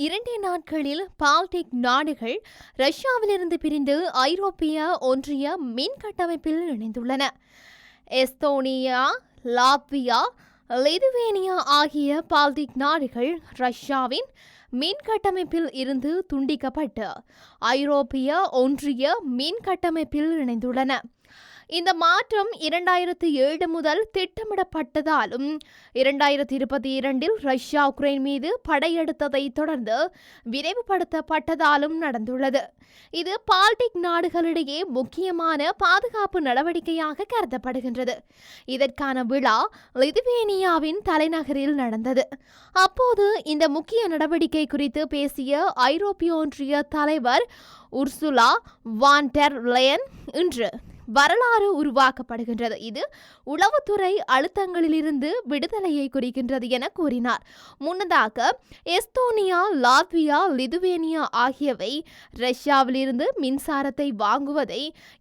2 நாட்களில் பால்டிக் நாடுகள் ரஷ்யாவிலிருந்து பிரிந்து ஐரோப்பிய ஒன்றிய மின் கட்டமைப்பில் இணைந்துள்ளன. எஸ்தோனியா, லாத்வியா, லிதுவேனியா ஆகிய பால்டிக் நாடுகள் ரஷ்யாவின் மின் கட்டமைப்பில் இருந்து துண்டிக்கப்பட்டு ஐரோப்பிய ஒன்றிய மின் கட்டமைப்பில் இணைந்துள்ளன. இந்த மாற்றம் 2007 முதல் திட்டமிடப்பட்டதாலும் 2022 ரஷ்யா உக்ரைன் மீது படையெடுத்ததை தொடர்ந்து விரைவுபடுத்தப்பட்டதாலும் நடந்துள்ளது. இது பால்டிக் நாடுகளிடையே முக்கியமான பாதுகாப்பு நடவடிக்கையாக கருதப்படுகின்றது. இதற்கான விழா லிதுவேனியாவின் தலைநகரில் நடந்தது. அப்போது இந்த முக்கிய நடவடிக்கை குறித்து பேசிய ஐரோப்பிய ஒன்றிய தலைவர் உர்சுலா வான் டெர் லெயன், இன்று வரலாறு உருவாக்கப்படுகின்றது, இது உளவுத்துறை அழுத்தங்களிலிருந்து விடுதலையை குறிக்கின்றது என கூறினார். முன்னதாக எஸ்தோனியா, லாத்வியா, லிதுவேனியா ஆகியவை ரஷ்யாவிலிருந்து மின்சாரத்தை வாங்குவதை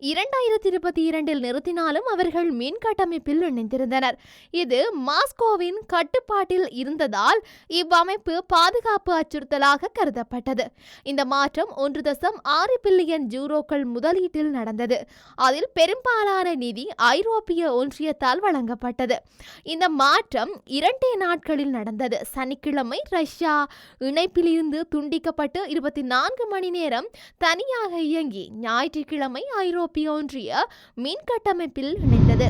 2022 நிறுத்தினாலும் அவர்கள் மின் கட்டமைப்பில் இணைந்திருந்தனர். இது மாஸ்கோவின் கட்டுப்பாட்டில் இருந்ததால் இவ்வமைப்பு பாதுகாப்பு அச்சுறுத்தலாக கருதப்பட்டது. இந்த மாற்றம் 1.6 பில்லியன் யூரோக்கள் முதலீட்டில் நடந்தது. அதில் பெரும்பாலான நிதி ஐரோப்பிய ஒன்றியத்தால் வழங்கப்பட்டது. இந்த மாற்றம் 2 நாட்களில் நடந்தது. சனிக்கிழமை ரஷ்யா இணைப்பிலிருந்து துண்டிக்கப்பட்டு 24 மணி நேரம் தனியாக இயங்கி ஞாயிற்றுக்கிழமை ஐரோப்பிய ஒன்றிய மின் கட்டமைப்பில் இணைந்தது.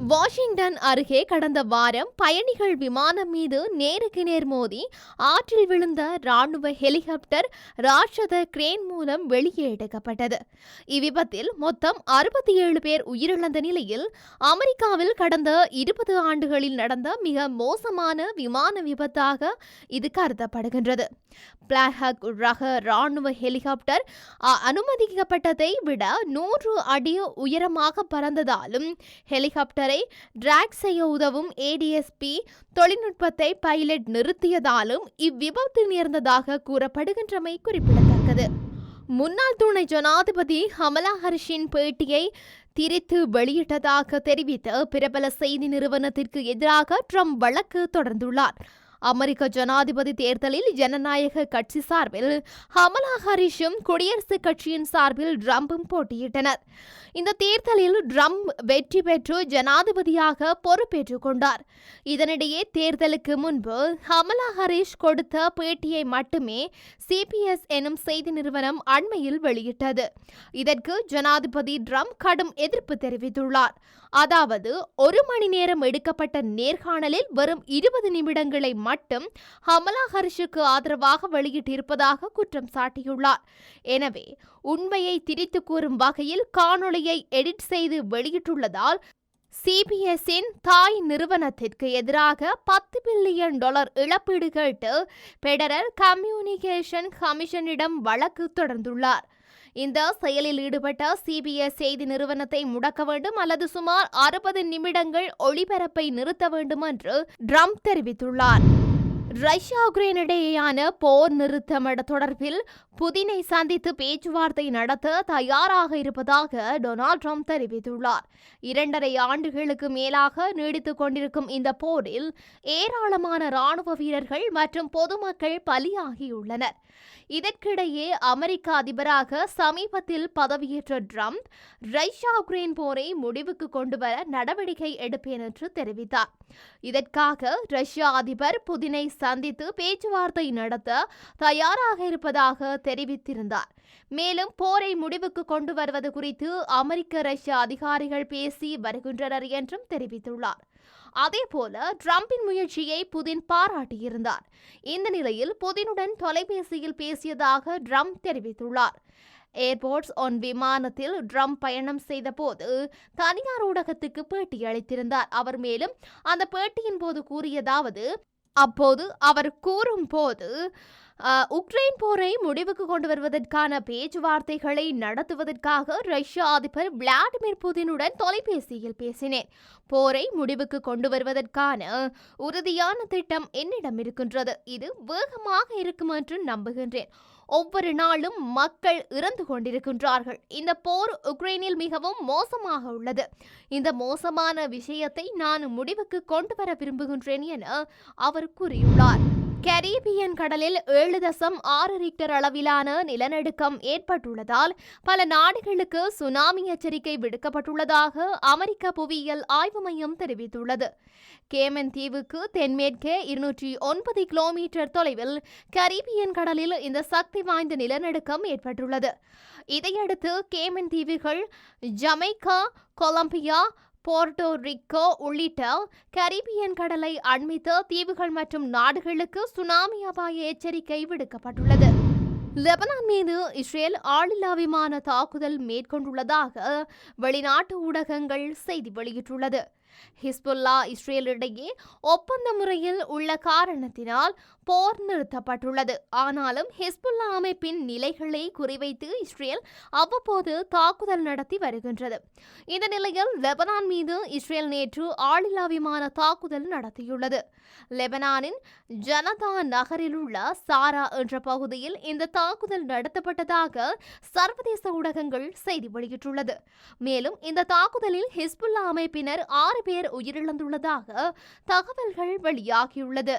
வாஷிங்டன் அருகே கடந்த வாரம் பயணிகள் விமானம் மீது நேருக்கு நேர் மோதி ஆற்றில் விழுந்த ராணுவ ஹெலிகாப்டர் ராட்சத கிரேன் மூலம் வெளியே எடுக்கப்பட்டது. இவ்விபத்தில் மொத்தம் 67 பேர் உயிரிழந்த நிலையில் அமெரிக்காவில் கடந்த 20 ஆண்டுகளில் நடந்த மிக மோசமான விமான விபத்தாக இது கருதப்படுகின்றது. பிளாக் ஹாக் ரக ராணுவ ஹெலிகாப்டர் அனுமதிக்கப்பட்டதை விட 100 அடி உயரமாக பறந்ததாலும் ஹெலிகாப்டரை டிராக் செய்ய உதவும் ஏடிஎஸ்பி தொழில்நுட்பத்தை பைலட் நிறுத்தியதாலும் இவ்விபத்து நேர்ந்ததாக கூறப்படுகின்றமை குறிப்பிடத்தக்கது. முன்னாள் துணை ஜனாதிபதி கமலா ஹாரிஸின் பேட்டியை திரித்து வெளியிட்டதாக தெரிவித்த பிரபல செய்தி நிறுவனத்திற்கு எதிராக ட்ரம்ப் வழக்கு தொடர்ந்துள்ளார். அமெரிக்க ஜனாதிபதி தேர்தலில் ஜனநாயக கட்சி சார்பில் கமலா ஹாரிஸும் குடியரசுக் கட்சியின் சார்பில் ட்ரம்பும் போட்டியிட்டனர். இந்த தேர்தலில் ட்ரம்ப் வெற்றி பெற்று ஜனாதிபதியாக பொறுப்பேற்றுக் கொண்டார். இதனிடையே தேர்தலுக்கு முன்பு கமலா ஹாரிஸ் கொடுத்த பேட்டியை மட்டுமே சிபிஎஸ் எனும் செய்தி நிறுவனம் அண்மையில் வெளியிட்டது. இதற்கு ஜனாதிபதி ட்ரம்ப் கடும் எதிர்ப்பு தெரிவித்துள்ளார். அதாவது 1 மணி நேரம் எடுக்கப்பட்ட நேர்காணலில் வெறும் 20 நிமிடங்களை மட்டும் கமலா ஹாரிஸுக்கு ஆதரவாக வெளியிட்டிருப்பதாக குற்றம் சாட்டியுள்ளார். எனவே உண்மையை திரித்து கூறும் வகையில் காணொளியை எடிட் செய்து வெளியிட்டுள்ளதால் சிபிஎஸ்இன் தாய் நிறுவனத்திற்கு எதிராக $10 பில்லியன் இழப்பீடு கேட்டு பெடரல் கம்யூனிகேஷன் கமிஷனிடம் வழக்கு தொடர்ந்துள்ளார். இந்த செயலில் ஈடுபட்ட சிபிஎஸ் செய்தி நிறுவனத்தை முடக்க வேண்டும் அல்லது சுமார் 60 நிமிடங்கள் ஒளிபரப்பை நிறுத்த வேண்டும் என்று ட்ரம்ப் தெரிவித்துள்ளார். ரஷ்யா உக்ரைன் இடையேயான போர் நிறுத்தம் தொடர்பில் புதினை சந்தித்து பேச்சுவார்த்தை நடத்த தயாராக இருப்பதாக டொனால்ட் ட்ரம்ப் தெரிவித்துள்ளார். 2.5 ஆண்டுகளுக்கு மேலாக நீடித்துக் கொண்டிருக்கும் இந்த போரில் ஏராளமான ராணுவ வீரர்கள் மற்றும் பொதுமக்கள் பலியாகியுள்ளனர். இதற்கிடையே அமெரிக்க அதிபராக சமீபத்தில் பதவியேற்ற ட்ரம்ப் ரஷ்யா உக்ரைன் போரை முடிவுக்கு கொண்டுவர நடவடிக்கை எடுப்பேன் என்று தெரிவித்தார். இதற்காக ரஷ்யா அதிபர் புதினை சந்தித்து பேச்சுவார்த்தை நடத்த தயாராக இருப்பதாக தெரிவித்திருந்தார். மேலும் போரை முடிவுக்கு கொண்டு வருவது குறித்து அமெரிக்க ரஷ்ய அதிகாரிகள் பேசி வருகின்றனர் என்றும் தெரிவித்துள்ளார். அதேபோல ட்ரம்பின் முயற்சியை புதின் பாராட்டியிருந்தார். இந்த நிலையில் புதினுடன் தொலைபேசியில் பேசியதாக ட்ரம்ப் தெரிவித்துள்ளார். ஏர்போர்ட்ஸ் ஒன் விமானத்தில் ட்ரம்ப் பயணம் செய்த போது தனியார் ஊடகத்துக்கு பேட்டி அளித்திருந்தார். அவர் மேலும் அந்த பேட்டியின் போது கூறியதாவது, அப்போது அவர் கூறும்போது உக்ரைன் போரை முடிவுக்கு கொண்டு வருவதற்கான பேச்சுவார்த்தைகளை நடத்துவதற்காக ரஷ்ய அதிபர் விளாடிமிர் புதினுடன் தொலைபேசியில் பேசினேன். போரை முடிவுக்கு கொண்டு வருவதற்கான உறுதியான திட்டம் என்னிடம் இருக்கின்றது. இது வேகமாக இருக்கும் என்று நம்புகின்றேன். ஒவ்வொரு நாளும் மக்கள் இறந்து கொண்டிருக்கின்றார்கள். இந்த போர் உக்ரைனில் மிகவும் மோசமாக உள்ளது. இந்த மோசமான விஷயத்தை நான் முடிவுக்கு கொண்டு வர விரும்புகின்றேன் என அவர் கூறியுள்ளார். கரீபியன் கடலில் 7.6 ரிக்டர் அளவிலான நிலநடுக்கம் ஏற்பட்டுள்ளதால் பல நாடுகளுக்கு சுனாமி எச்சரிக்கை விடுக்கப்பட்டுள்ளதாக அமெரிக்க புவியியல் ஆய்வு மையம் தெரிவித்துள்ளது. கேமன் தீவுக்கு தென்மேற்கே 209 கிலோமீட்டர் தொலைவில் கரீபியன் கடலில் இந்த சக்தி வாய்ந்த நிலநடுக்கம் ஏற்பட்டுள்ளது. இதையடுத்து கேமன் தீவுகள், ஜமைக்கா, கொலம்பியா, போர்ட்டோ ரிக்கோ உள்ளிட்ட கரீபியன் கடலை அண்மித்த தீவுகள் மற்றும் நாடுகளுக்கு சுனாமி அபாய எச்சரிக்கை விடுக்கப்பட்டுள்ளது. லெபனான் மீது இஸ்ரேல் ஆளில்லா விமான தாக்குதல் மேற்கொண்டுள்ளதாக வெளிநாட்டு ஊடகங்கள் செய்தி வெளியிட்டுள்ளது. ஹிஸ்புல்லா இஸ்ரேல் இடையே ஒப்பந்த முறையில் உள்ள காரணத்தினால் போர் நிறுத்தப்பட்டுள்ளது. ஆனாலும் ஹிஸ்புல்லா அமைப்பின் நிலைகளை குறிவைத்து இஸ்ரேல் அவ்வப்போது தாக்குதல் நடத்தி வருகின்றது. இந்த நிலையில் லெபனான் மீது இஸ்ரேல் நேற்று ஆளில்லா விமான தாக்குதல் நடத்தியுள்ளது. லெபனானின் ஜனதா நகரில் உள்ள சாரா என்ற பகுதியில் இந்த தாக்குதல் நடத்தப்பட்டதாக சர்வதேச ஊடகங்கள் செய்தி வெளியிட்டுள்ளது. மேலும் இந்த தாக்குதலில் ஹிஸ்புல்லா அமைப்பினர் 6 பேர் உயிரிழந்துள்ளதாக தகவல்கள் வெளியாகியுள்ளது.